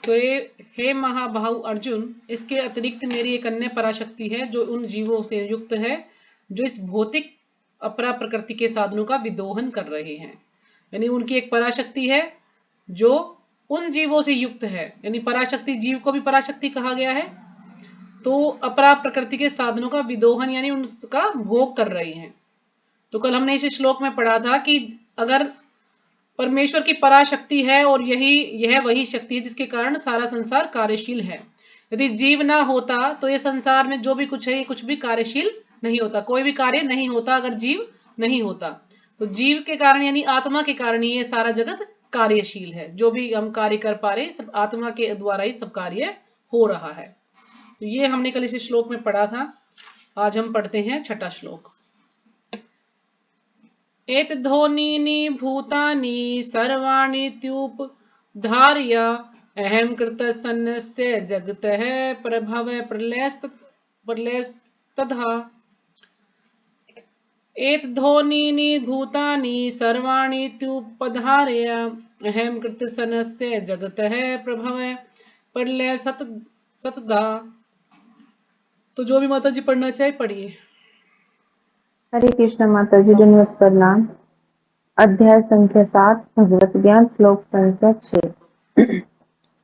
तो ये हे महाबाहु अर्जुन, इसके अतिरिक्त मेरी एक अन्य पराशक्ति है जो उन जीवों से युक्त है जो इस भौतिक अपरा प्रकृति के साधनों का विदोहन कर रहे हैं। यानी उनकी एक पराशक्ति है जो उन जीवों से युक्त है, यानी पराशक्ति, जीव को भी पराशक्ति कहा गया है। तो अपरा प्रकृति के साधनों का विदोहन यानी उनका भोग कर रही हैं। तो कल हमने इस श्लोक में पढ़ा था कि अगर परमेश्वर की पराशक्ति है और यह वही शक्ति है जिसके कारण सारा संसार कार्यशील है। यदि जीव ना होता तो ये संसार में जो भी कुछ है ये कुछ भी कार्यशील नहीं होता, कोई भी कार्य नहीं होता अगर जीव नहीं होता। तो जीव के कारण यानी आत्मा के कारण ही ये सारा जगत कार्यशील है। जो भी हम कार्य कर पा रहे सब आत्मा के द्वारा ही सब कार्य हो रहा है। तो ये हमने कल इस श्लोक में पढ़ा था। आज हम पढ़ते हैं छठा श्लोक। एतद्धोनीनि भूतानि सर्वाणीत्युपधार्य अहं कृतसन्नस्य जगतः प्रभवः प्रलयस्ततः। एतद्धोनीनि भूतानि सर्वाणीत्युपधार्य अहं कृतसन्नस्य जगतः प्रभवः प्रलयस्ततः। तो जो भी माता जी पढ़ना चाहे पढ़िए। हरे कृष्ण माता जी, दंडवत प्रणाम। अध्याय संख्या 7, भगवत ज्ञान, श्लोक संख्या 6।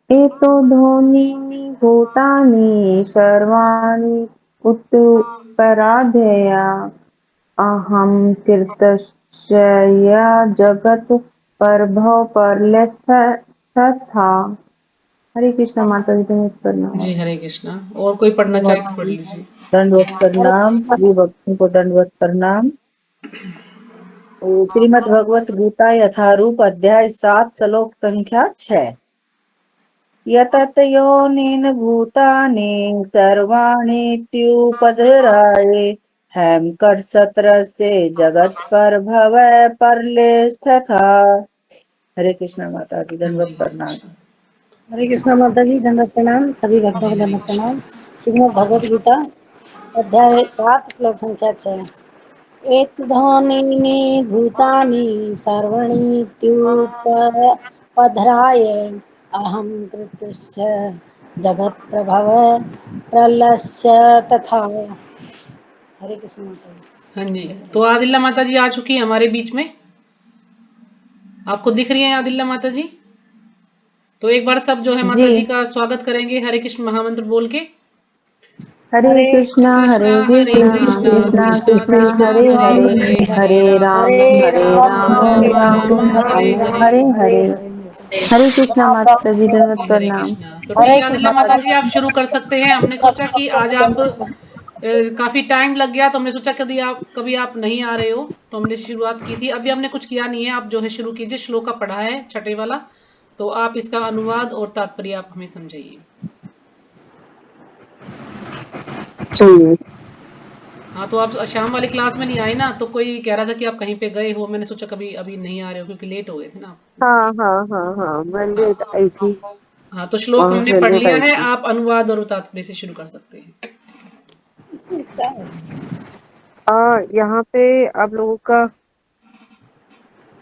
एतो ध्वनीनि भूतानि सर्वाणि उत्तराधेया अहं कृतस्य जगत प्रभव प्रलयस्तथा। हरे कृष्ण माता जी, दंडवत प्रणाम। जी हरे कृष्णा। और कोई पढ़ना चाहे तो पढ़ लीजिए। दंडवत प्रणाम, सभी भक्तों को दंडवत प्रणाम। श्रीमद् भगवत गीता यथारूप अध्याय 7 श्लोक संख्या 6। यतत योनिन भूतानि सर्वाणीत्युपधराये हेम कर्षत्रस्य जगत प्रभव प्रलयस्तथा। हरे कृष्ण माता जी, दंडवत प्रणाम। हरे कृष्णा माता जी, दंडवत प्रणाम। सभी भक्तों को जी हरे दंडवत कृष्णा। प्रणाम। श्रीमद् भगवद गीता अध्याय 7 श्लोक संख्या 6। एतद्ध्वनीनि भूतानि सर्वणीत्युपधार्य अहं कृतस्य जगत प्रभव प्रलयस्तथा। हरे कृष्ण माता जी। हाँ जी, तो आदिल्ला माता जी आ चुकी है हमारे बीच में। आपको दिख रही है आदिल्ला माता जी? तो एक बार सब जो है माता जी। जी का स्वागत करेंगे हरे कृष्ण महामंत्र बोल के। हरे हरे कृष्णा कृष्णा हरे हरे कृष्णा कृष्णा कृष्णा कृष्णा कृष्णा कृष्णा हरे हरे हरे, हरे, हरे हरे राम राम राम राम राम हरे हरे। हरे हरे। हरे कृष्णा माता जी, दंडवत जी हरे प्रणाम। कृष्णा। तो ठीक है आदिल्ला माता जी आप शुरू कर सकते हैं। हमने सोचा कि आज आप काफी टाइम लग गया तो हमने सोचा कभी आप नहीं आ रहे हो तो हमने शुरुआत की थी। अभी हमने कुछ किया नहीं है, आप जो है शुरू कीजिए। श्लोक का पढ़ा है छठे वाला, तो आप इसका अनुवाद और तात्पर्य आप हमें समझाइए। हाँ, तो आप शाम वाली क्लास में नहीं आए ना, तो कोई कह रहा था कि आप कहीं पे गए हो। मैंने सोचा कभी अभी नहीं आ रहे हो क्योंकि लेट हो गए थे ना आप। हाँ हाँ हाँ हाँ, मैं लेट हाँ आई थी, हाँ, तो श्लोक वहां हमने से पढ़ लेट लिया आई है। थी। आप अनुवाद और तात्पर्य से शुरू कर सकते हैं। इसमें क्या है? यहाँ पे आप लोगों का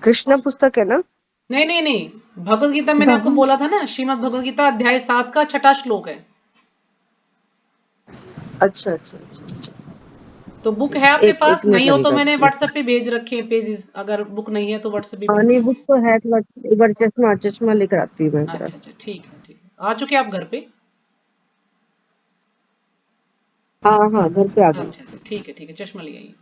कृष्ण पुस्तक है ना? नहीं नहीं नहीं, भगवत गीता मैंने आपको बोला था ना, श्रीमद् भगवत गीता अध्याय 7 का छठा श्लोक है। अच्छा अच्छा अच्छा, तो बुक है आपके एक एक पास? नहीं मिनट हो तो लगेगा मैंने मुझे। व्हाट्सएप पे भेज रखे हैं पेजेस। अगर बुक नहीं है तो व्हाट्सएप पे भेज नहीं, दूंगी। बुक तो है, थोड़ा एक बार चश्मा चश्मा लेकर आती हूँ मैं जरा। अच्छा अच्छा, ठीक है ठीक है। आ चुके आप घर पे? हाँ हाँ, घर पे आ गई। अच्छा अच्छा, ठीक है, चश्मा ले आइए।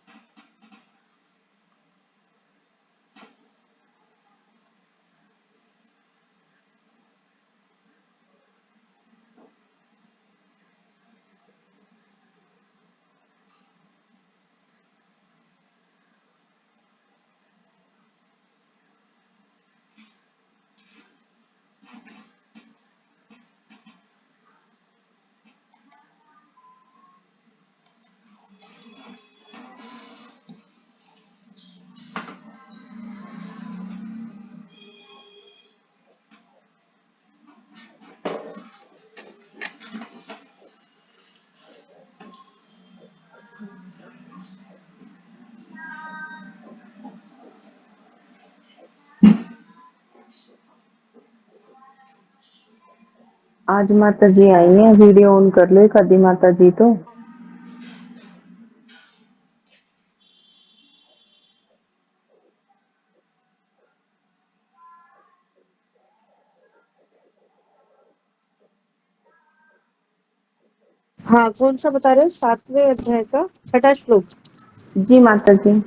आज माता जी आई हैं, वीडियो ऑन कर लो एक आधी माता जी तो। हाँ, कौन सा बता रहे हो? 7वें अध्याय का 6ठा श्लोक। जी माता जी।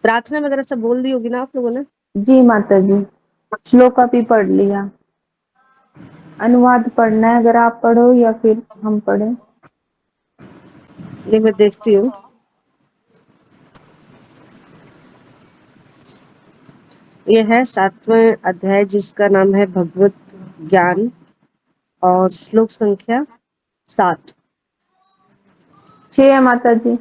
प्रार्थना वगैरह सब बोल दी होगी ना आप लोगों ने? जी माता जी, श्लोक भी पढ़ लिया। अनुवाद पढ़ना है, अगर आप पढ़ो या फिर हम पढ़ें। नहीं, मैं देखती हूँ। ये है 7वां अध्याय जिसका नाम है भगवत ज्ञान और श्लोक संख्या 7। 6 है माता जी।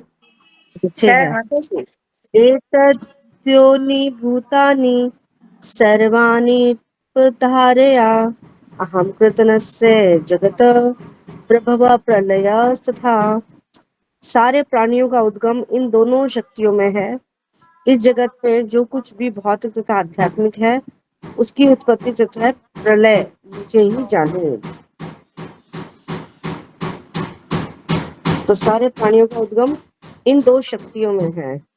6 है। माता जी। एतद्योनि भूतानि सर्वाणि धारया अहं कृतनस्य जगत प्रभव प्रलयस्तथा। सारे प्राणियों का उद्गम इन दोनों शक्तियों में है। इस जगत में जो कुछ भी भौतिक तथा आध्यात्मिक है उसकी उत्पत्ति तथा प्रलय मुझे ही जाने। तो सारे प्राणियों का उद्गम इन दो शक्तियों में है।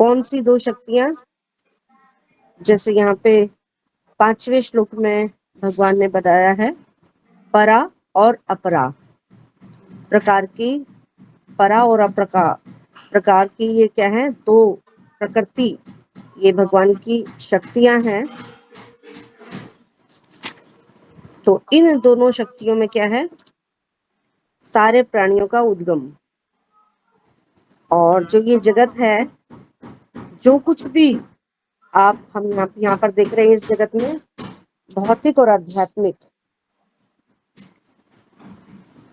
कौन सी दो शक्तियां? जैसे यहाँ पे 5वें श्लोक में भगवान ने बताया है, परा और अपरा प्रकार की। परा और अप्रका प्रकार की ये क्या है? दो प्रकृति, ये भगवान की शक्तियां हैं। तो इन दोनों शक्तियों में क्या है? सारे प्राणियों का उद्गम। और जो ये जगत है, जो कुछ भी हम यहाँ पर देख रहे हैं इस जगत में, भौतिक और आध्यात्मिक,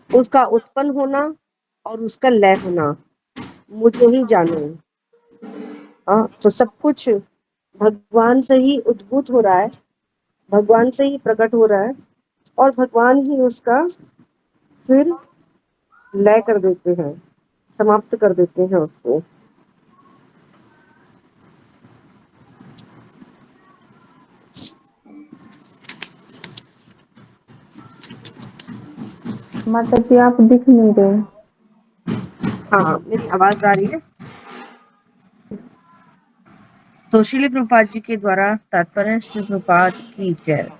उसका उत्पन्न होना और उसका लय होना मुझे ही जानो। तो सब कुछ भगवान से ही उद्भूत हो रहा है, भगवान से ही प्रकट हो रहा है और भगवान ही उसका फिर लय कर देते हैं, समाप्त कर देते हैं उसको। माता जी आप दिख नहीं रहे। हाँ, मेरी आवाज आ रही है? तो श्रील प्रभुपाद जी के द्वारा तात्पर्य श्री प्रभुपाद की जय।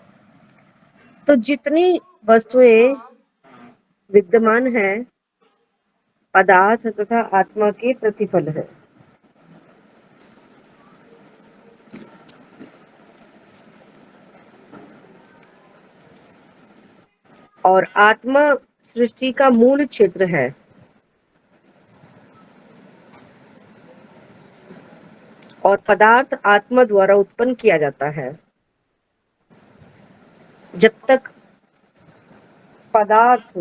तो जितनी वस्तुएं विद्यमान है पदार्थ तथा आत्मा के प्रतिफल है। और आत्मा सृष्टि का मूल क्षेत्र है। और पदार्थ आत्मा द्वारा उत्पन्न किया जाता है। जब तक पदार्थ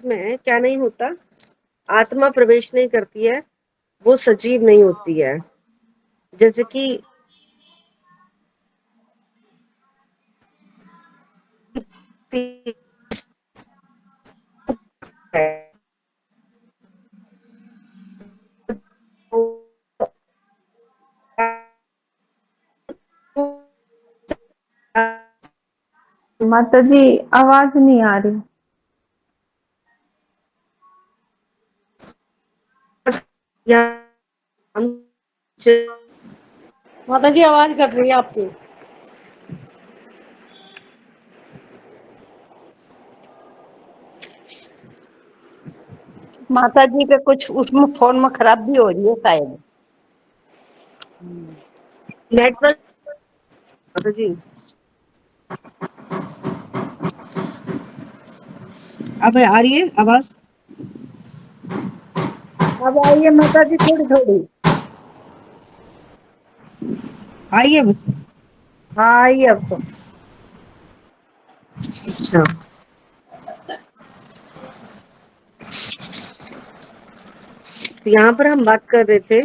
में क्या नहीं होता, आत्मा प्रवेश नहीं करती है, वो सजीव नहीं होती है। जैसे कि माता जी आवाज नहीं आ रही। माता जी आवाज कट रही है आपकी। माता जी का कुछ उसमें फोन में खराबी हो रही है शायद। नेटवर्क माता जी अब आ रही है आवाज? अब आइए माता जी, थोड़ी थोड़ी आई है? हाँ आइए अब तो। अच्छा, तो यहाँ पर हम बात कर रहे थे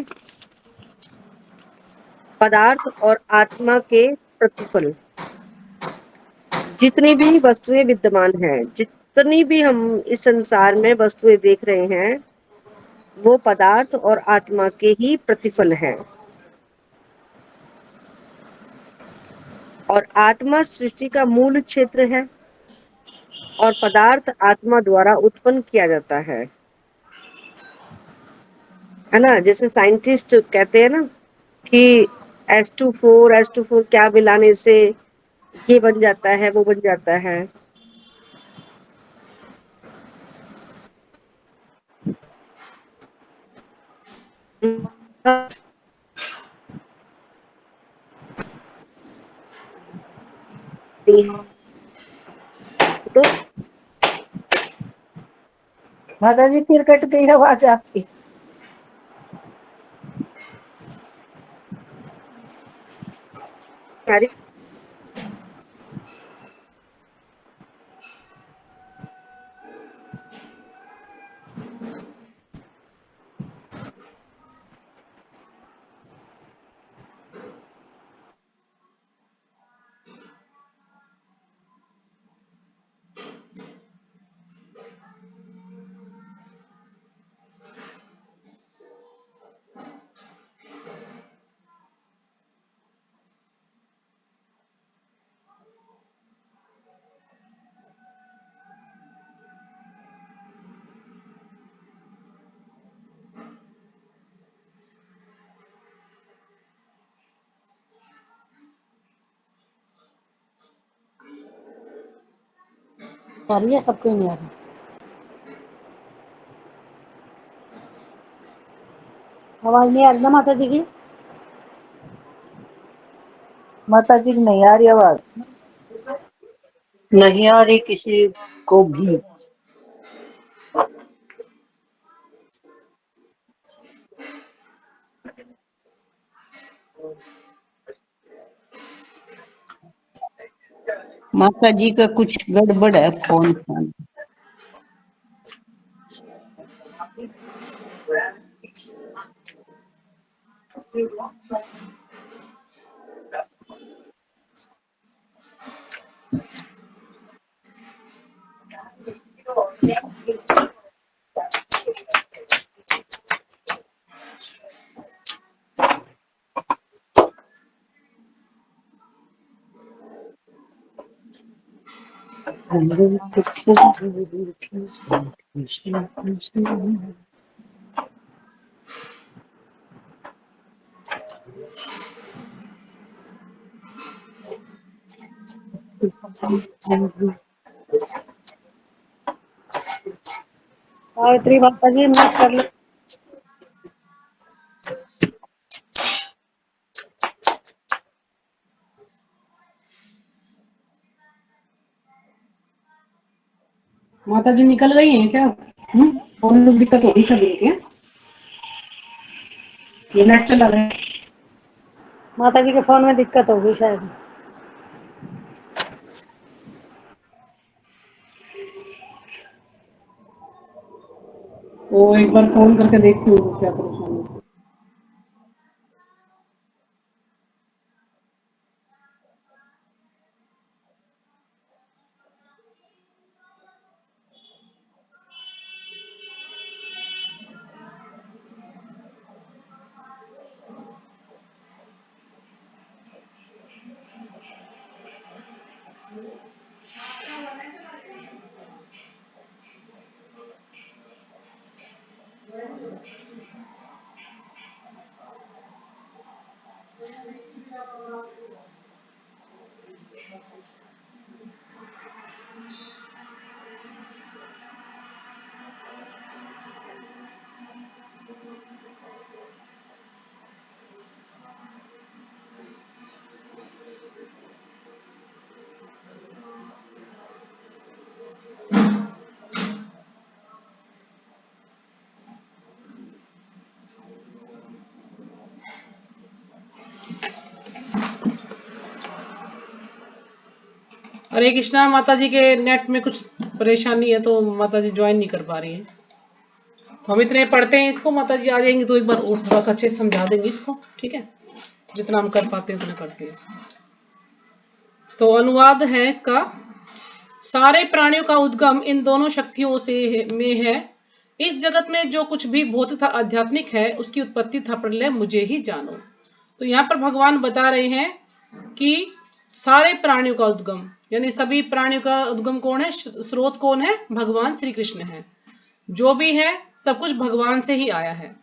पदार्थ और आत्मा के प्रतिफल। जितनी भी वस्तुएं विद्यमान हैं, जितनी भी हम इस संसार में वस्तुएं देख रहे हैं, वो पदार्थ और आत्मा के ही प्रतिफल हैं। और आत्मा सृष्टि का मूल क्षेत्र है और पदार्थ आत्मा द्वारा उत्पन्न किया जाता है ना। जैसे साइंटिस्ट कहते हैं ना कि H2 4 क्या मिलाने से ये बन जाता है, वो बन जाता है। तो माता जी फिर कट गई आवाज आपकी। हमारी आ रही है, सबको ही नहीं आ रही। आवाज नहीं आ रही ना माता जी की? माता जी की नहीं आ रही आवाज। नहीं आ रही किसी को भी। माता जी का कुछ गड़बड़ है फोन में। गायत्री माता जी म्यूट कर लो। माता जी निकल गई हैं क्या? फोन में दिक्कत हो गई सभी के। ये नेट चला रहा है। माता जी के फोन में दिक्कत होगी शायद। तो एक बार फोन करके देखती हूँ क्या परेशानी है। हरे कृष्णा। माता जी के नेट में कुछ परेशानी है तो माता जी ज्वाइन नहीं कर पा रही है। तो हम इतने पढ़ते हैं इसको, माता जी आ जाएंगे तो एक बार और थोड़ा सा अच्छे से समझा देंगे इसको, ठीक है? जितना हम कर पाते हैं उतना करते हैं इसको। तो अनुवाद है इसका सारे प्राणियों का उद्गम इन दोनों शक्तियों से में है। इस जगत में जो कुछ भी भौतिक तथा आध्यात्मिक है उसकी उत्पत्ति तथा प्रलय मुझे ही जानो। तो यहाँ पर भगवान बता रहे हैं कि सारे प्राणियों का उद्गम, यानी सभी प्राणियों का उद्गम कौन है, स्रोत कौन है, भगवान श्री कृष्ण है। जो भी है सब कुछ भगवान से ही आया है,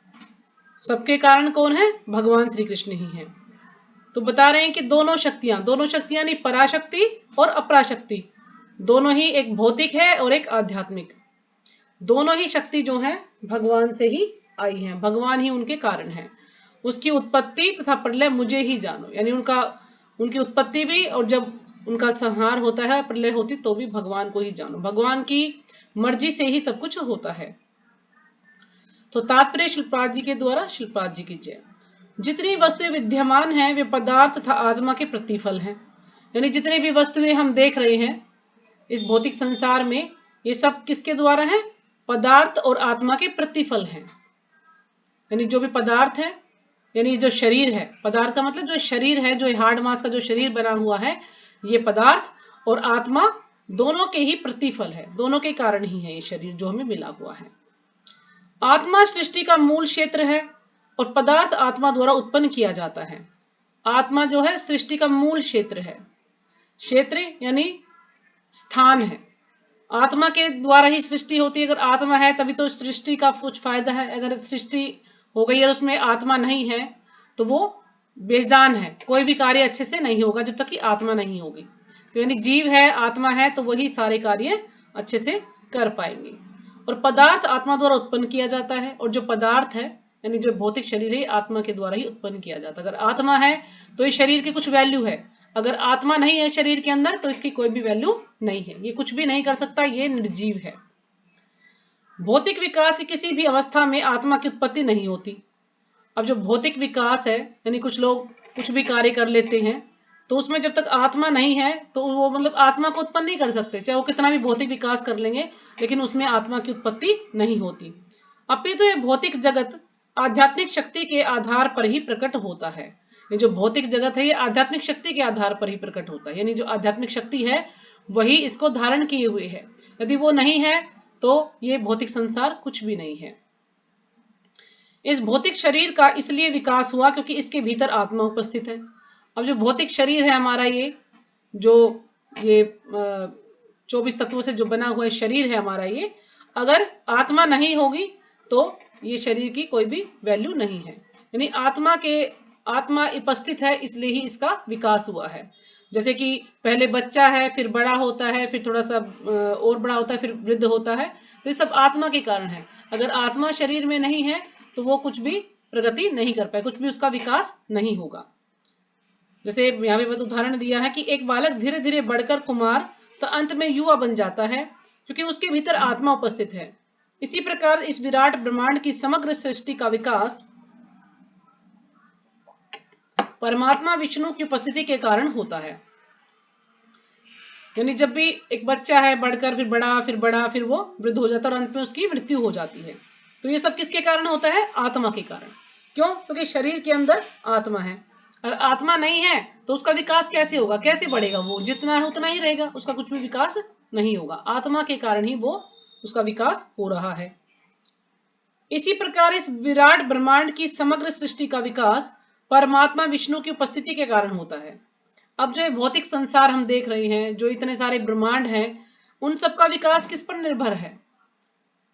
सबके कारण कौन है, भगवान श्री कृष्ण ही है। तो बता रहे हैं कि दोनों शक्तियां नहीं, पराशक्ति और अपराशक्ति दोनों ही, एक भौतिक है और एक आध्यात्मिक, दोनों ही शक्ति जो है भगवान से ही आई है, भगवान ही उनके कारण है। उसकी उत्पत्ति तथा प्रलय मुझे ही जानो, यानी उनकी उत्पत्ति भी और जब उनका संहार होता है, प्रलय होती, तो भी भगवान को ही जानो। भगवान की मर्जी से ही सब कुछ होता है। तो तात्पर्य शिल्पाद जी के द्वारा, शिल्पाद जी की जय। जितनी वस्तुएं विद्यमान हैं वे पदार्थ तथा आत्मा के प्रतिफल हैं, यानी जितनी भी वस्तुएं हम देख रहे हैं इस भौतिक संसार में, ये सब किसके द्वारा है, पदार्थ और आत्मा के प्रतिफल हैं। यानी जो भी पदार्थ है, यानी जो शरीर है, पदार्थ का मतलब जो शरीर है, जो हार्ड मास का जो शरीर बना हुआ है, ये पदार्थ और आत्मा दोनों के ही प्रतिफल है, दोनों के कारण ही है ये शरीर जो हमें मिला हुआ है। आत्मा सृष्टि का मूल क्षेत्र है और पदार्थ आत्मा द्वारा उत्पन्न किया जाता है। आत्मा जो है सृष्टि का मूल क्षेत्र है, क्षेत्र यानी स्थान है। आत्मा के द्वारा ही सृष्टि होती है, अगर आत्मा है तभी तो सृष्टि का कुछ फायदा है। अगर सृष्टि हो गई और उसमें आत्मा नहीं है तो वो बेजान है, कोई भी कार्य अच्छे से नहीं होगा जब तक कि आत्मा नहीं होगी। तो यानी जीव है, आत्मा है, तो वही सारे कार्य अच्छे से कर पाएंगे। और पदार्थ आत्मा द्वारा उत्पन्न किया जाता है, और जो पदार्थ है यानी जो भौतिक शरीर है आत्मा के द्वारा ही उत्पन्न किया जाता है। अगर आत्मा है तो इस शरीर की कुछ वैल्यू है, अगर आत्मा नहीं है शरीर के अंदर तो इसकी कोई भी वैल्यू नहीं है, ये कुछ भी नहीं कर सकता, ये निर्जीव है। भौतिक विकास की किसी भी अवस्था में आत्मा की उत्पत्ति नहीं होती। अब जो भौतिक विकास है, यानी कुछ लोग कुछ भी कार्य कर लेते हैं, तो उसमें जब तक आत्मा नहीं है तो वो मतलब आत्मा को उत्पन्न नहीं कर सकते, चाहे वो कितना भी भौतिक विकास कर लेंगे, लेकिन उसमें आत्मा की उत्पत्ति नहीं होती। अपितु ये भौतिक जगत आध्यात्मिक शक्ति के आधार पर ही प्रकट होता है। ये जो भौतिक जगत है ये आध्यात्मिक शक्ति के आधार पर ही प्रकट होता है, यानी जो आध्यात्मिक शक्ति है वही इसको धारण किए हुए है। यदि वो नहीं है तो ये भौतिक संसार कुछ भी नहीं है। इस भौतिक शरीर का इसलिए विकास हुआ क्योंकि इसके भीतर आत्मा उपस्थित है। अब जो भौतिक शरीर है हमारा, ये 24 तत्वों से जो बना हुआ शरीर है हमारा, ये अगर आत्मा नहीं होगी तो ये शरीर की कोई भी वैल्यू नहीं है। यानी आत्मा उपस्थित है इसलिए ही इसका विकास हुआ है। जैसे कि पहले बच्चा है, फिर बड़ा होता है, फिर थोड़ा सा और बड़ा होता है, फिर वृद्ध होता है, तो ये सब आत्मा के कारण है। अगर आत्मा शरीर में नहीं है तो वो कुछ भी प्रगति नहीं कर पाए, कुछ भी उसका विकास नहीं होगा। जैसे यहाँ पे उदाहरण दिया है कि एक बालक धीरे धीरे बढ़कर कुमार तो अंत में युवा बन जाता है क्योंकि उसके भीतर आत्मा उपस्थित है। इसी प्रकार इस विराट ब्रह्मांड की समग्र सृष्टि का विकास परमात्मा विष्णु की उपस्थिति के कारण होता है। यानी जब भी एक बच्चा है बढ़कर फिर बड़ा फिर वो वृद्ध हो जाता है और अंत में उसकी मृत्यु हो जाती है, तो ये सब किसके कारण होता है, आत्मा के कारण। क्यों? क्योंकि शरीर के अंदर आत्मा है, और आत्मा नहीं है तो उसका विकास कैसे होगा, कैसे बढ़ेगा, वो जितना है उतना ही रहेगा, उसका कुछ भी विकास नहीं होगा। आत्मा के कारण ही वो उसका विकास हो रहा है। इसी प्रकार इस विराट ब्रह्मांड की समग्र सृष्टि का विकास परमात्मा विष्णु की उपस्थिति के कारण होता है। अब जो भौतिक संसार हम देख रहे हैं, जो इतने सारे ब्रह्मांड हैं, उन सब का विकास किस पर निर्भर है,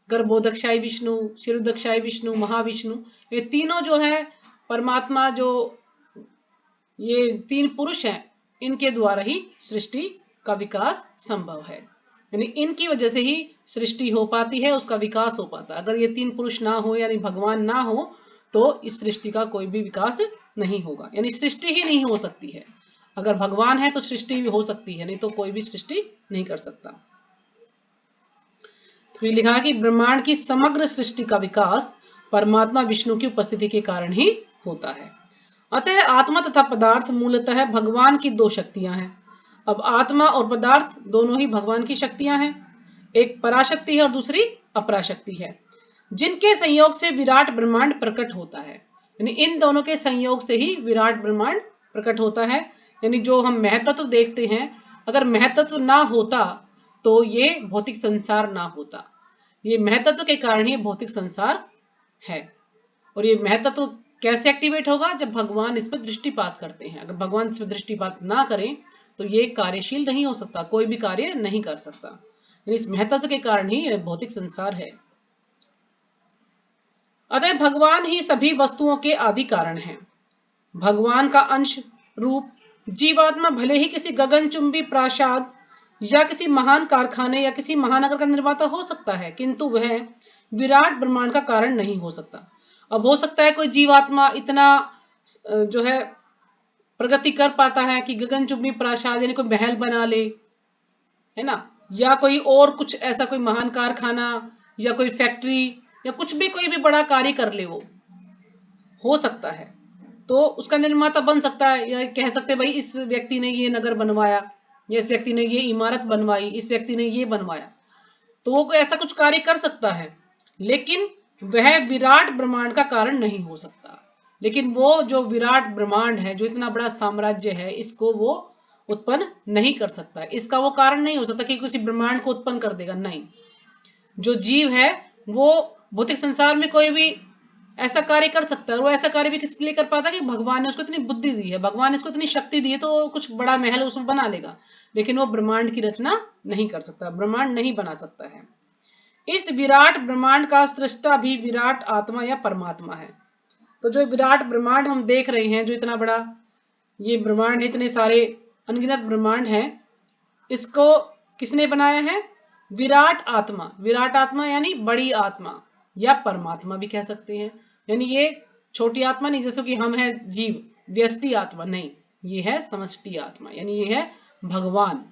गर्भोदक्षाई विष्णु, शिरोदक्षाई विष्णु, महाविष्णु, ये तीनों जो है परमात्मा, जो ये तीन पुरुष हैं, इनके द्वारा ही सृष्टि का विकास संभव है। यानी इनकी वजह से ही सृष्टि हो पाती है, उसका विकास हो पाता है। अगर ये तीन पुरुष ना हो यानी भगवान ना हो तो इस सृष्टि का कोई भी विकास नहीं होगा, यानी सृष्टि ही नहीं हो सकती है। अगर भगवान है तो सृष्टि भी हो सकती है, नहीं तो कोई भी सृष्टि नहीं कर सकता। तो ये लिखा कि ब्रह्मांड की समग्र सृष्टि का विकास परमात्मा विष्णु की उपस्थिति के कारण ही होता है। अतः आत्मा तथा पदार्थ मूलतः भगवान की दो शक्तियां हैं। अब आत्मा और पदार्थ दोनों ही भगवान की शक्तियां हैं, एक पराशक्ति है और दूसरी अपराशक्ति है, जिनके संयोग से विराट ब्रह्मांड प्रकट होता है। यानी इन दोनों के संयोग से ही विराट ब्रह्मांड प्रकट होता है। यानी जो हम महत्त्व देखते हैं, अगर महत्त्व ना होता तो ये भौतिक संसार ना होता। ये महतत्व के कारण ही भौतिक संसार है। और ये महतत्व कैसे एक्टिवेट होगा? जब भगवान इस पर दृष्टिपात करते हैं। अगर भगवान इस पर दृष्टिपात ना करें तो ये कार्यशील नहीं हो सकता, कोई भी कार्य नहीं कर सकता। इस महतत्व के कारण ही भौतिक संसार है। अतः भगवान ही सभी वस्तुओं के आदि कारण हैं। भगवान का अंश रूप जीवात्मा भले ही किसी गगनचुंबी प्रासाद या किसी महान कारखाने या किसी महानगर का निर्माता हो सकता है, किंतु वह विराट ब्रह्मांड का कारण नहीं हो सकता। अब हो सकता है कोई जीवात्मा इतना जो है प्रगति कर पाता है कि गगनचुंबी प्रासाद यानी कोई महल बना ले, है ना, या कोई और कुछ ऐसा कोई महान कारखाना या कोई फैक्ट्री या कुछ भी कोई भी बड़ा कार्य कर ले, वो हो सकता है। तो उसका निर्माता बन सकता है, या कह सकते भाई इस व्यक्ति ने ये नगर बनवाया, या इस व्यक्ति ने ये इमारत बनवाई, इस व्यक्ति ने ये बनवाया। तो वो ऐसा कुछ कार्य कर सकता है, लेकिन वह विराट ब्रह्मांड का कारण नहीं हो सकता। लेकिन वो जो विराट ब्रह्मांड है, जो इतना बड़ा साम्राज्य है, इसको वो उत्पन्न नहीं कर सकता। इसका वो कारण नहीं हो सकता कि किसी ब्रह्मांड को उत्पन्न कर देगा, नहीं। जो जीव है वो भौतिक संसार में कोई भी ऐसा कार्य कर सकता है, और वो ऐसा कार्य भी किस लिए कर पाता है कि भगवान ने उसको इतनी बुद्धि दी है, भगवान ने इसको इतनी शक्ति दी है, तो कुछ बड़ा महल उसमें बना लेगा। लेकिन वो ब्रह्मांड की रचना नहीं कर सकता, ब्रह्मांड नहीं बना सकता है। इस विराट ब्रह्मांड का सृष्टा भी विराट आत्मा या परमात्मा है। तो जो विराट ब्रह्मांड हम देख रहे हैं, जो इतना बड़ा ये ब्रह्मांड है, इतने सारे अनगिनत ब्रह्मांड हैं, इसको किसने बनाया है? विराट आत्मा। विराट आत्मा यानी बड़ी आत्मा या परमात्मा भी कह सकते हैं। यानी ये छोटी आत्मा नहीं, जैसे कि हम है जीव, व्यष्टि आत्मा नहीं, ये है समष्टि आत्मा, यानी ये है भगवान।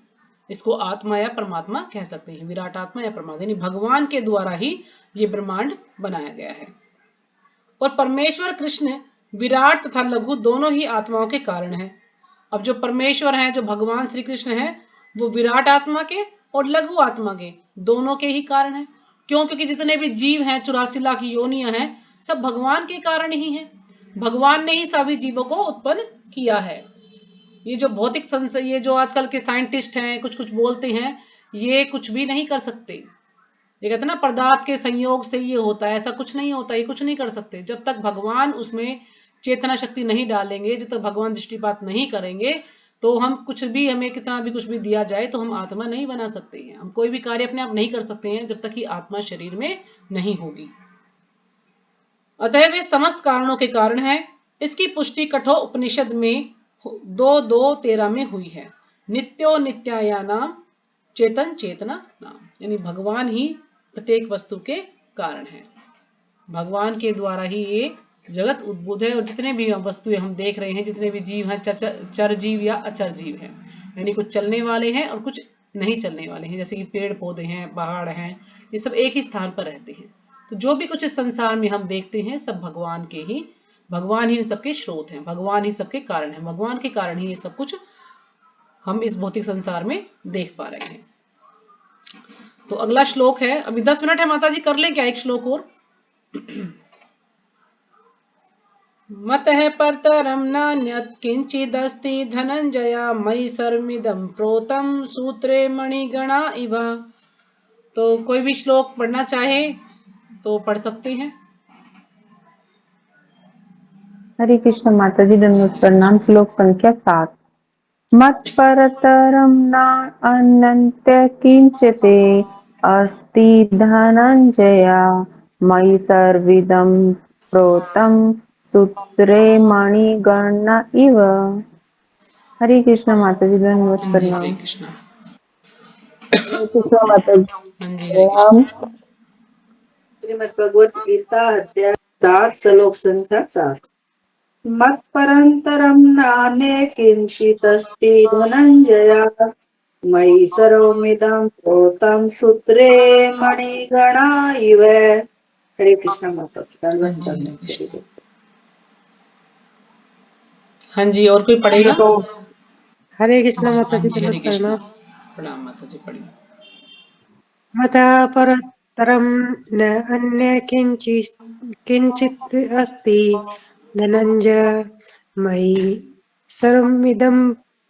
इसको आत्मा या परमात्मा कह सकते हैं, विराट आत्मा या परमात्मा, यानी भगवान के द्वारा ही ये ब्रह्मांड बनाया गया है। और परमेश्वर कृष्ण विराट तथा लघु दोनों ही आत्माओं के कारण है। अब जो परमेश्वर हैं, जो भगवान श्री कृष्ण हैं, वो विराट आत्मा के और लघु आत्मा के दोनों के ही कारण है। क्यों? क्योंकि जितने भी जीव हैं, 84 लाख योनियां हैं, सब भगवान के कारण ही हैं। भगवान ने ही सभी जीवों को उत्पन्न किया है। ये जो भौतिक संसार, ये जो आजकल के साइंटिस्ट हैं, कुछ कुछ बोलते हैं, ये कुछ भी नहीं कर सकते। ये कहते हैं ना, पदार्थ के संयोग से ये होता है, ऐसा कुछ नहीं होता, ये कुछ नहीं कर सकते। जब तक भगवान उसमें चेतना शक्ति नहीं डालेंगे, जब तक भगवान दृष्टिपात नहीं करेंगे, तो हम कुछ भी, हमें कितना भी कुछ भी दिया जाए, तो हम आत्मा नहीं बना सकते हैं। हम कोई भी कार्य अपने आप नहीं कर सकते हैं जब तक कि आत्मा शरीर में नहीं होगी। अतः वे समस्त कारणों के कारण है। इसकी पुष्टि कठोर उपनिषद में 2:2:13 में हुई है। नित्यो नित्याया नाम चेतन चेतना नाम, यानी भगवान ही प्रत्येक वस्तु के कारण है। भगवान के द्वारा ही ये जगत उद्भूत है। और जितने भी वस्तुएं हम देख रहे हैं, जितने भी जीव हैं, चर जीव या अचर जीव हैं, यानी कुछ चलने वाले हैं और कुछ नहीं चलने वाले हैं। जैसे कि पेड़ पौधे हैं, पहाड़ हैं, ये सब एक ही स्थान पर रहते हैं। तो जो भी कुछ इस संसार में हम देखते हैं, सब भगवान के ही, भगवान ही इन सबके स्रोत हैं, भगवान ही सबके कारण है। भगवान के कारण ही ये सब कुछ हम इस भौतिक संसार में देख पा रहे हैं। तो अगला श्लोक है, अभी 10 मिनट है माता जी, कर लें क्या एक श्लोक और? मतः परतरं नान्यत् किंचिदस्ति धनंजया मयि सर्वमिदं प्रोतं सूत्रे मणिगणा इव। तो कोई भी श्लोक पढ़ना चाहे तो पढ़ सकते हैं। हरे कृष्ण माता जी, दंडवत प्रणाम। श्लोक संख्या 7। मत परतरम न अनंत्य किंचिते अस्ति धनंजया मयि सर्विदं प्रोतं सूत्रे मणिगणा इव। हरे कृष्ण माता जी, दंडवत हरे प्रणाम। कृष्ण। कृष्ण माता जी हाँ जी, हरे कृष्ण। श्रीमद् भगवत गीता अध्याय 7 श्लोक संख्या 7। मत्परन्तरं नान्ये किंचिदस्ति धनंजया मयि सर्वमिदं प्रोतं सूत्रे मणिगणा इव। हरे कृष्ण माता जी, हाँ दंडवत जी, हरे प्रणाम। कृष्ण। हाँ जी, और कोई पढ़ेगा? हरे कृष्ण माता हाँ जी, जी, हरे दंडवत कृष्ण। प्रणाम। प्रणाम माता जी, पढ़िए। मतः परतरं न अन्य किंचित् अस्ति धनंजय मयि सर्वमिदं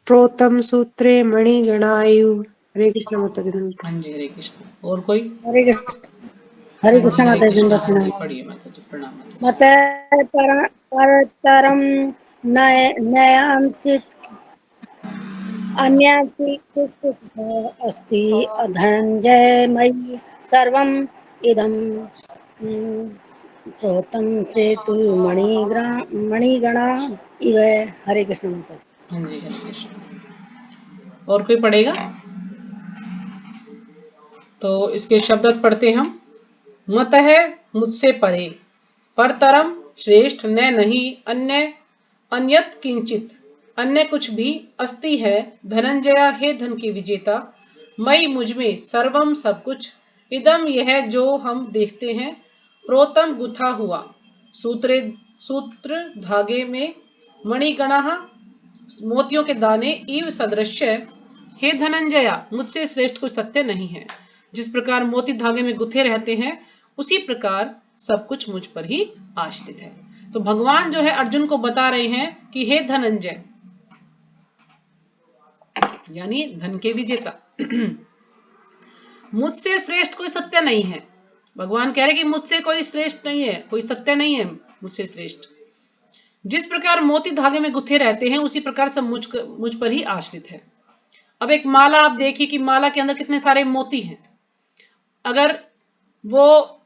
प्रोतं सूत्रे मणिगणायु। हरे कृष्ण माता दी। हाँ जी, हरे कृष्ण। और कोई? हरे हाँ जी, कृष्ण हरे माता जी कृष्ण। दंडवत हाँ जी, प्रणाम। पढ़िए माता जी, प्रणाम माता जी। मत परतरम नयांचित अन्याचित अस्ति धनंजय मयि सर्वम इदम प्रोतम सेतु मणिगणा इव। हरे कृष्ण माता जी। हाँ जी, हरे कृष्ण। और कोई पढ़ेगा? तो इसके शब्दार्थ पढ़ते हम। मत है मुझसे परे, परतरम श्रेष्ठ, न नहीं अन्य, अन्यत किंचित अन्य कुछ भी, अस्ति है धनंजया, हे धन के विजेता, मई मुझ में, सर्वम सब कुछ, इदम यह जो हम देखते हैं, प्रोतम गुथा हुआ सूत्र सूत्र धागे में, मणिगणा मोतियों के दाने, इव सदृश्य, हे धनंजया मुझसे श्रेष्ठ कोई सत्य नहीं है। जिस प्रकार मोती धागे में गुथे रहते हैं उसी प्रकार सब कुछ मुझ पर ही आश्रित है। तो भगवान जो है अर्जुन को बता रहे हैं कि हे धनंजय, यानी धन के विजेता, मुझसे श्रेष्ठ कोई सत्य नहीं है। भगवान कह रहे कि मुझसे कोई श्रेष्ठ नहीं है, कोई सत्य नहीं है मुझसे श्रेष्ठ। जिस प्रकार मोती धागे में गुथे रहते हैं उसी प्रकार सब मुझ पर ही आश्रित है। अब एक माला आप देखिए कि माला के अंदर कितने सारे मोती हैं। अगर वो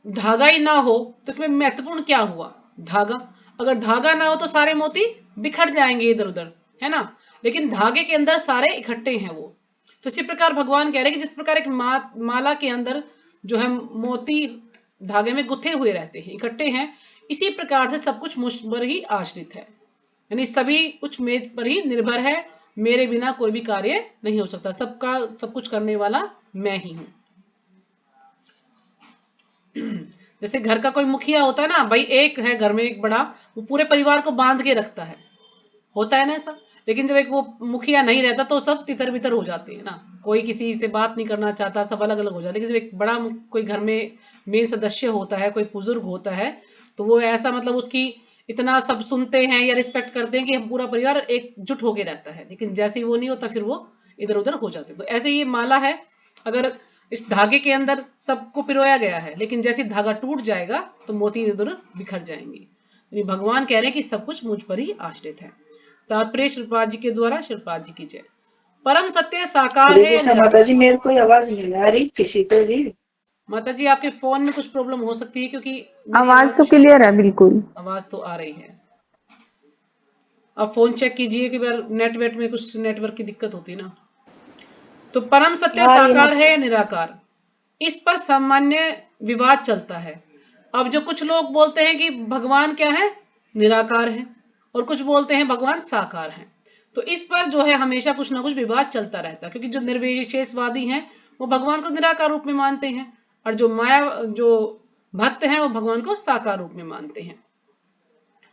धागा ही ना हो तो इसमें महत्वपूर्ण क्या हुआ? धागा। अगर धागा ना हो तो सारे मोती बिखर जाएंगे इधर उधर, है ना। लेकिन धागे के अंदर सारे इकट्ठे हैं वो। तो इसी प्रकार भगवान कह रहे हैं कि जिस प्रकार एक माला के अंदर जो है मोती धागे में गुथे हुए रहते हैं, इकट्ठे हैं, इसी प्रकार से सब कुछ मुझ पर ही आश्रित है। यानी सभी कुछ मेज पर ही निर्भर है, मेरे बिना कोई भी कार्य नहीं हो सकता, सबका सब कुछ करने वाला मैं ही हूं। जैसे घर का कोई मुखिया होता है ना भाई, एक है घर में एक बड़ा, वो पूरे परिवार को बांध के रखता है, होता है ना ऐसा। लेकिन जब एक वो मुखिया नहीं रहता तो सब तितर बितर हो जाते हैं ना, कोई किसी से बात नहीं करना चाहता, सब अलग अलग हो जाते हैं। लेकिन जब एक बड़ा कोई घर में मेन सदस्य होता है, कोई बुजुर्ग होता है, तो वो ऐसा मतलब उसकी इतना सब सुनते हैं या रिस्पेक्ट करते हैं कि हम पूरा परिवार एकजुट होके रहता है। लेकिन जैसे ही वो नहीं होता फिर वो इधर उधर हो जाते हैं। तो ऐसे ये माला है, अगर इस धागे के अंदर सबको पिरोया गया है, लेकिन जैसे धागा टूट जाएगा तो मोती इधर बिखर जाएंगे। भगवान कह रहे हैं कि सब कुछ मुझ पर ही आश्रित है। तात्पर्य श्रीपाद जी के द्वारा। श्रीपाद जी की जय। परम सत्य साकार हरे है या कृष्ण निराकार? माता जी, मेरे कोई आवाज नहीं आ रही किसी को भी। माता जी आपके फोन में कुछ प्रॉब्लम हो सकती है, क्योंकि मेरी आवाज तो क्लियर है बिल्कुल। आवाज तो आ रही है। आप फोन चेक कीजिए कि नेटवर्क में कुछ नेटवर्क की दिक्कत होती है ना। तो परम सत्य आ रही है साकार माता है या निराकार, इस पर सामान्य विवाद चलता है। अब जो कुछ लोग बोलते हैं कि भगवान क्या है, निराकार है, और कुछ बोलते हैं भगवान साकार है। तो इस पर जो है हमेशा कुछ ना कुछ विवाद चलता रहता है, क्योंकि जो निर्विशेषवादी हैं वो भगवान को निराकार रूप में मानते हैं, और जो भक्त हैं वो भगवान को साकार रूप में मानते हैं।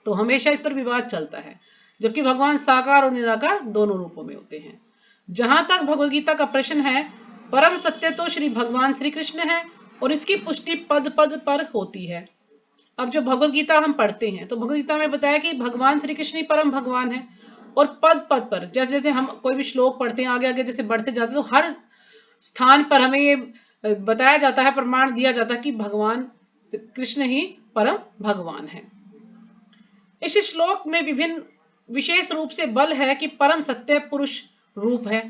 तो हमेशा इस पर विवाद चलता है, जबकि भगवान साकार और निराकार दोनों रूपों में होते हैं। जहां तक भगवदगीता का प्रश्न है, परम सत्य तो श्री भगवान श्री कृष्ण है, और इसकी पुष्टि पद पद पर होती है। अब जो भगवत गीता हम पढ़ते हैं तो भगवत गीता में बताया कि भगवान श्री कृष्ण ही परम भगवान है, और पद पद पर जैसे जैसे हम कोई भी श्लोक पढ़ते हैं, आगे आगे जैसे बढ़ते जाते हैं, तो हर स्थान पर हमें ये बताया जाता है, प्रमाण दिया जाता है कि भगवान कृष्ण ही परम भगवान है। इस श्लोक में विभिन्न विशेष रूप से बल है कि परम सत्य पुरुष रूप है।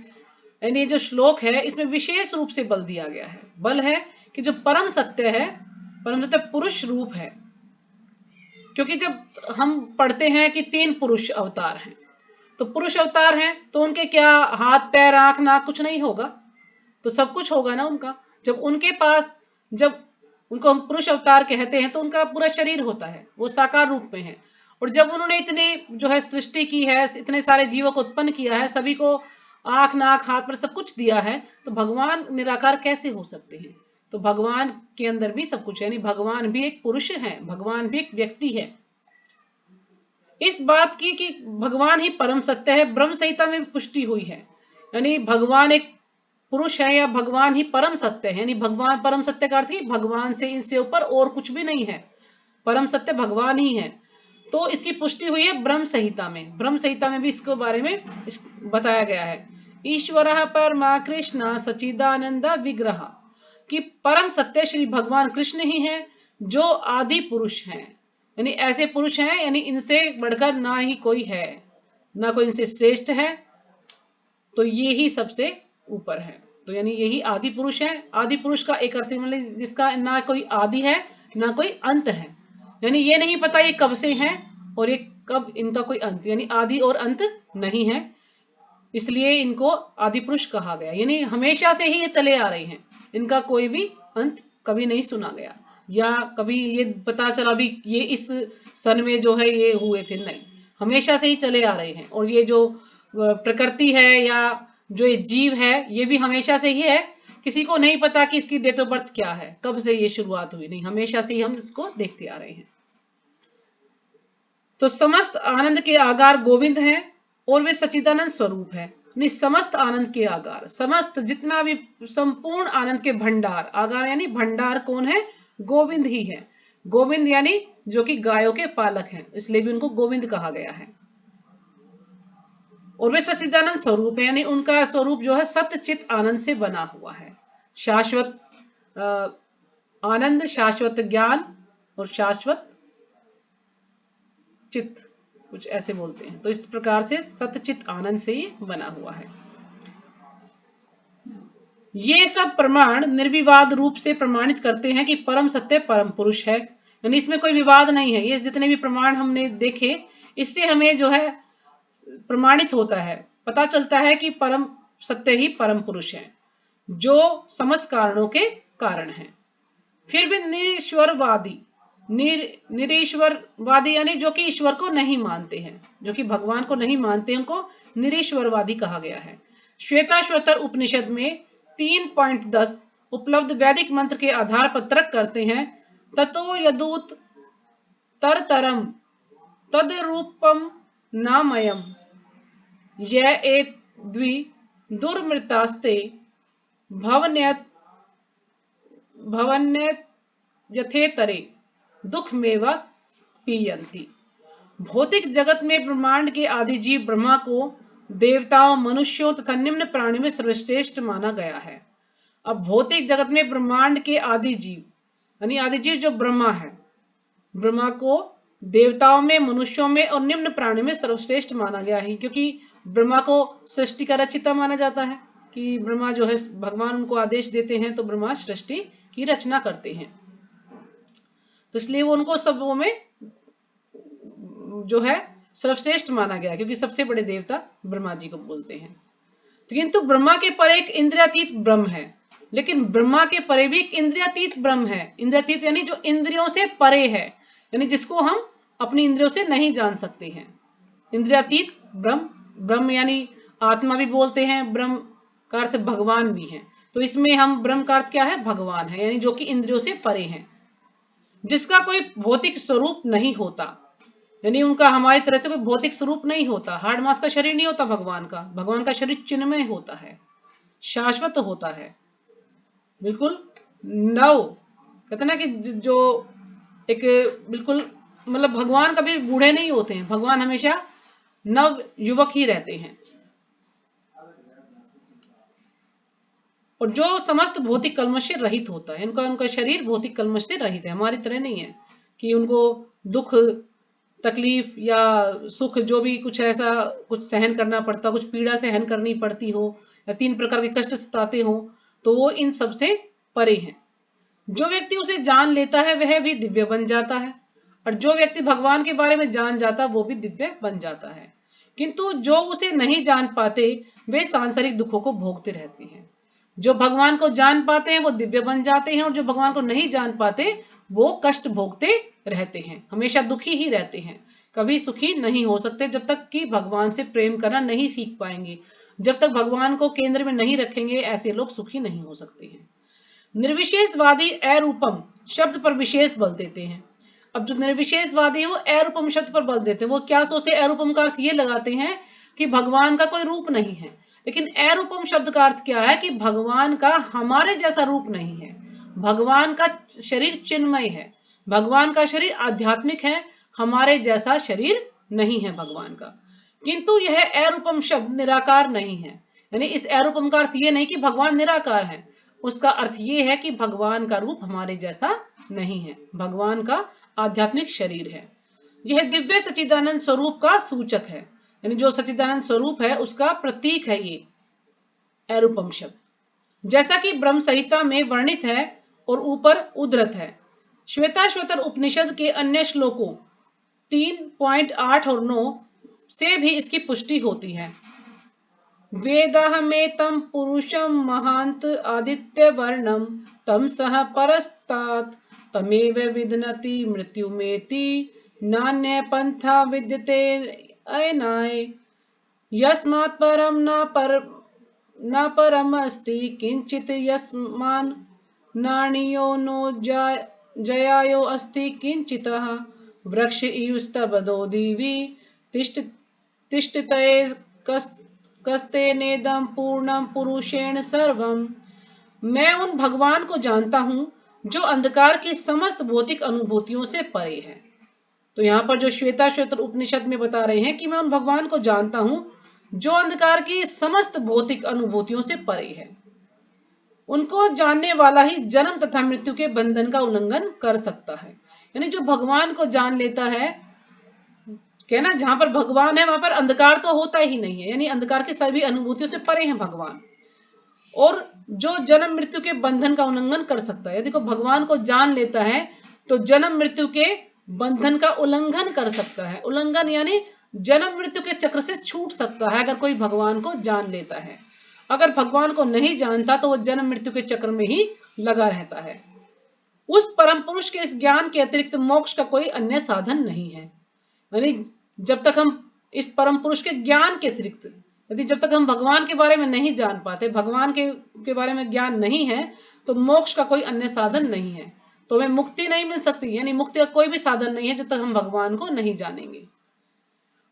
यानी जो श्लोक है इसमें विशेष रूप से बल दिया गया है, बल है कि जो परम सत्य है, परम सत्य पुरुष रूप है। क्योंकि जब हम पढ़ते हैं कि 3 पुरुष अवतार हैं, तो पुरुष अवतार हैं तो उनके क्या हाथ पैर आंख नाक कुछ नहीं होगा, तो सब कुछ होगा ना उनका। जब उनके पास, जब उनको हम पुरुष अवतार कहते हैं तो उनका पूरा शरीर होता है, वो साकार रूप में है। और जब उन्होंने इतनी जो है सृष्टि की है, इतने सारे जीवों को उत्पन्न किया है, सभी को आंख नाक हाथ पर सब कुछ दिया है, तो भगवान निराकार कैसे हो सकते हैं? तो भगवान के अंदर भी सब कुछ है, यानी भगवान भी एक पुरुष है, भगवान भी एक व्यक्ति है। इस बात की कि भगवान ही परम सत्य है ब्रह्म संहिता में पुष्टि हुई है। यानी भगवान एक पुरुष है या भगवान ही परम सत्य है, यानी भगवान परम सत्य का अर्थ ही भगवान से इनसे ऊपर और कुछ भी नहीं है, परम सत्य भगवान ही है। तो इसकी पुष्टि हुई है ब्रह्म संहिता में। ब्रह्म संहिता में भी इसके बारे में बताया गया है। ईश्वरः परमा कृष्ण सच्चिदानंद विग्रह, कि परम सत्य श्री भगवान कृष्ण ही हैं जो आदि पुरुष हैं। यानी ऐसे पुरुष हैं, यानी इनसे बढ़कर ना ही कोई है, ना कोई इनसे श्रेष्ठ है, तो ये ही सबसे ऊपर है। तो यानी यही आदि पुरुष है। आदि पुरुष का एक अर्थ मतलब जिसका ना कोई आदि है ना कोई अंत है, यानी ये नहीं पता ये कब से हैं और ये कब इनका कोई अंत, यानी आदि और अंत नहीं है, इसलिए इनको आदि पुरुष कहा गया। यानी हमेशा से ही ये चले आ रहे हैं, इनका कोई भी अंत कभी नहीं सुना गया या कभी ये पता चला भी ये इस सन में जो है ये हुए थे, नहीं, हमेशा से ही चले आ रहे हैं। और ये जो प्रकृति है या जो ये जीव है ये भी हमेशा से ही है, किसी को नहीं पता कि इसकी डेट ऑफ बर्थ क्या है, कब से ये शुरुआत हुई, नहीं, हमेशा से ही हम इसको देखते आ रहे हैं। तो समस्त आनंद के आगार गोविंद हैं और वे सच्चिदानंद स्वरूप है। समस्त आनंद के आगार, समस्त जितना भी संपूर्ण आनंद के भंडार, आगार यानी भंडार कौन है? गोविंद ही है। गोविंद यानी जो कि गायों के पालक हैं, इसलिए भी उनको गोविंद कहा गया है। और वे सच्चिदानंद स्वरूप है, यानी उनका स्वरूप जो है सत्य चित आनंद से बना हुआ है। शाश्वत आनंद, शाश्वत ज्ञान और शाश्वत चित्त, कुछ ऐसे बोलते हैं। तो इस प्रकार से सत्यचित आनंद से ये बना हुआ है। ये सब प्रमाण निर्विवाद रूप से प्रमाणित करते हैं कि परम सत्य परम पुरुष है, यानी इसमें कोई विवाद नहीं है। ये जितने भी प्रमाण हमने देखे, इससे हमें जो है प्रमाणित होता है, पता चलता है कि परम सत्य ही परम पुरुष है, जो समस्त कारणों के कारण है। फिर भी निरीश्वरवादी, निरीश्वरवादी यानी जो कि ईश्वर को नहीं मानते हैं, जो कि भगवान को नहीं मानते, उनको निरीश्वरवादी कहा गया है। श्वेताश्वतर उपनिषद में 3.10 उपलब्ध वैदिक मंत्र के आधार पर तर्क करते हैं, ततो यदूत तरतरम तदरूपम नामयम य एत द्वि दुर्मृतास्ते भवन्यत यथेतरे दुखमेवा पीयन्ति। भौतिक जगत में ब्रह्मांड के आदि जीव ब्रह्मा को देवताओं, मनुष्यों तथा निम्न प्राणी में सर्वश्रेष्ठ माना गया है। अब भौतिक जगत में ब्रह्मांड के आदि जीव, यानी आदि जीव जो ब्रह्मा है, ब्रह्मा को देवताओं में, मनुष्यों में और निम्न प्राणी में सर्वश्रेष्ठ माना गया है, क्योंकि ब्रह्मा को सृष्टि का रचिता माना जाता है कि ब्रह्मा जो है भगवान उनको आदेश देते हैं तो ब्रह्मा सृष्टि की रचना करते हैं, तो इसलिए वो उनको सबों में जो है सर्वश्रेष्ठ माना गया, क्योंकि सबसे बड़े देवता ब्रह्मा जी को बोलते हैं। तो किंतु ब्रह्मा के परे एक इंद्रियातीत ब्रह्म है, लेकिन ब्रह्मा के परे भी एक इंद्रियातीत ब्रह्म है। इंद्रियातीत यानी जो इंद्रियों से परे है, यानी जिसको हम अपनी इंद्रियों से नहीं जान सकते हैं। इंद्रियातीत ब्रह्म, ब्रह्म यानी आत्मा भी बोलते हैं, ब्रह्म का अर्थ भगवान भी है। तो इसमें हम ब्रह्म का अर्थ क्या है? भगवान है, यानी जो कि इंद्रियों से परे हैं, जिसका कोई भौतिक स्वरूप नहीं होता, यानी उनका हमारी तरह से कोई भौतिक स्वरूप नहीं होता। हार्ड मास का शरीर नहीं होता भगवान का। भगवान का शरीर चिन्मय होता है, शाश्वत होता है, बिल्कुल नव, कहते ना कि जो एक बिल्कुल मतलब भगवान कभी बूढ़े नहीं होते हैं, भगवान हमेशा नव युवक ही रहते हैं। और जो समस्त भौतिक कल्मश से रहित होता है, उनका शरीर भौतिक कल्मश से रहित है, हमारी तरह नहीं है कि उनको दुख तकलीफ या सुख जो भी कुछ ऐसा कुछ सहन करना पड़ता, कुछ पीड़ा सहन करनी पड़ती हो या 3 प्रकार के कष्ट सताते हो, तो वो इन सब से परे हैं। जो व्यक्ति उसे जान लेता है वह भी दिव्य बन जाता है, और जो व्यक्ति भगवान के बारे में जान जाता वो भी दिव्य बन जाता है। किंतु जो उसे नहीं जान पाते वे सांसारिक दुखों को भोगते रहते हैं। जो भगवान को जान पाते हैं वो दिव्य बन जाते हैं, और जो भगवान को नहीं जान पाते वो कष्ट भोगते रहते हैं, हमेशा दुखी ही रहते हैं, कभी सुखी नहीं हो सकते जब तक कि भगवान से प्रेम करना नहीं सीख पाएंगे। जब तक भगवान को केंद्र में नहीं रखेंगे ऐसे लोग सुखी नहीं हो सकते हैं। निर्विशेषवादी अरूपम शब्द पर विशेष बल देते हैं। अब जो निर्विशेषवादी है वो अरूपम शब्द पर बल देते हैं। वो क्या सोचते हैं? अरूपम का अर्थ ये लगाते हैं कि भगवान का कोई रूप नहीं है, लेकिन अरूपम शब्द का अर्थ क्या है कि भगवान का हमारे जैसा रूप नहीं है। भगवान का शरीर चिन्मय है, भगवान का शरीर आध्यात्मिक है, हमारे जैसा शरीर नहीं है भगवान का। किंतु यह अरूपम शब्द निराकार नहीं है, यानी इस अरूपम का अर्थ ये नहीं कि भगवान निराकार है, उसका अर्थ ये है कि भगवान का रूप हमारे जैसा नहीं है, भगवान का आध्यात्मिक शरीर है। यह दिव्य सच्चिदानंद स्वरूप का सूचक है, यानी जो सच्चिदानंद स्वरूप है उसका प्रतीक है ये अरूपम शब्द। जैसा कि ब्रह्म संहिता में वर्णित है और ऊपर उद्धृत है। श्वेताश्वतर उपनिषद के अन्य श्लोकों 3.8 और 9 से भी इसकी पुष्टि होती है। वेदाहमेतं पुरुषं महांत आदित्य वर्णम तम सह परस्तात् तमेव विदनति मृत्युमेति नान्य पंथा विद्यते अयनाय यस्मात् परम न परम अस्ति किंचित यस्मान् नाणीयो नो जयायो अस्ति किंचितः वृक्ष इयुस्तबदो दिवि तिष्ठते कस्ते नेदम पूर्णम पुरुषेण सर्वम। मैं उन भगवान को जानता हूं जो अंधकार की समस्त भौतिक अनुभूतियों से परे है। तो यहाँ पर जो श्वेताश्वतर उपनिषद में बता रहे हैं कि मैं उन भगवान को जानता हूं जो अंधकार की समस्त भौतिक अनुभूतियों से परे है। उनको जानने वाला ही जन्म तथा मृत्यु के बंधन का उल्लंघन कर सकता है। यानी जो भगवान को जान लेता है, कहना जहां पर भगवान है वहां पर अंधकार तो होता ही नहीं है, यानी अंधकार की सभी अनुभूतियों से परे हैं भगवान। और जो जन्म मृत्यु के बंधन का उल्लंघन कर सकता है, यदि कोई भगवान को जान लेता है तो जन्म मृत्यु के बंधन का उल्लंघन कर सकता है। उल्लंघन यानी जन्म मृत्यु के चक्र से छूट सकता है अगर कोई भगवान को जान लेता है। अगर भगवान को नहीं जानता तो वो जन्म मृत्यु के चक्र में ही लगा रहता है। उस परम पुरुष के इस ज्ञान के अतिरिक्त मोक्ष का कोई अन्य साधन नहीं है। यानी जब तक हम इस परम पुरुष के ज्ञान के अतिरिक्त, यदि जब तक हम भगवान के बारे में नहीं जान पाते, भगवान के बारे में ज्ञान नहीं है, तो मोक्ष का कोई अन्य साधन नहीं है। तो हमें मुक्ति नहीं मिल सकती, यानी मुक्ति का कोई भी साधन नहीं है जब तक हम भगवान को नहीं जानेंगे।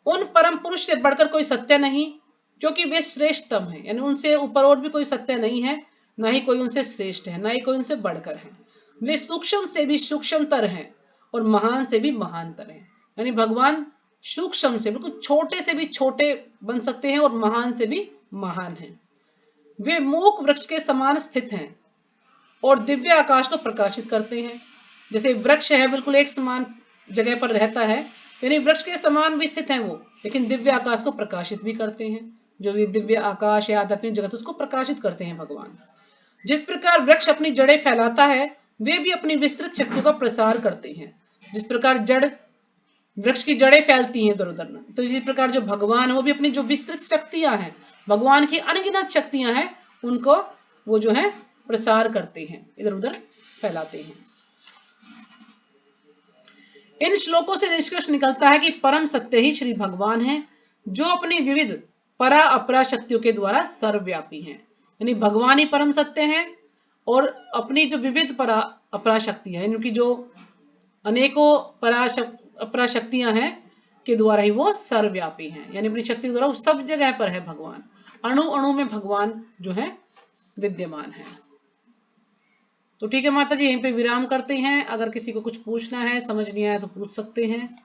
उन परम पुरुष से बढ़कर कोई सत्य नहीं, क्योंकि वे श्रेष्ठतम है, यानी उनसे ऊपर और भी कोई सत्य नहीं है, ना ही कोई उनसे श्रेष्ठ है, ना ही कोई उनसे बढ़कर है। वे सूक्ष्म से भी सूक्ष्मतर हैं और महान से भी महानतर हैं। यानी भगवान सूक्ष्म से, बिल्कुल छोटे से भी छोटे बन सकते हैं और महान से भी महान हैं। वे मूक वृक्ष के समान स्थित हैं और दिव्य आकाश को प्रकाशित करते हैं। जैसे वृक्ष है बिल्कुल एक समान जगह पर रहता है, यानी वृक्ष के समान भी स्थित हैं वो, लेकिन दिव्य आकाश को प्रकाशित भी करते हैं। जो ये दिव्य आकाश या आध्यात्मिक जगत उसको प्रकाशित करते हैं भगवान। जिस प्रकार वृक्ष अपनी जड़ें फैलाता है, वे भी अपनी विस्तृत शक्तियों का प्रसार करते हैं। जिस प्रकार वृक्ष की जड़ें फैलती हैं इधर उधर, तो इसी प्रकार जो भगवान है वो भी अपनी जो विस्तृत शक्तियां हैं, भगवान की अनगिनत शक्तियां हैं, उनको वो जो है प्रसार करते हैं, इधर उधर फैलाते हैं। इन श्लोकों से निष्कर्ष निकलता है कि परम सत्य ही श्री भगवान है, जो अपनी विविध परा अपरा शक्तियों के द्वारा सर्वव्यापी हैं। यानी भगवान ही परम सत्य है और अपनी जो विविध परा अपरा शक्तियां हैं, इनकी जो अनेकों अपरा शक्तियां हैं के द्वारा ही वो सर्वव्यापी हैं। यानी अपनी शक्ति के द्वारा वो सब जगह पर है भगवान, अणु अणु में भगवान जो है विद्यमान है। तो ठीक है माता जी, यहीं पे विराम करते हैं। अगर किसी को कुछ पूछना है, समझ नहीं आया तो पूछ सकते हैं।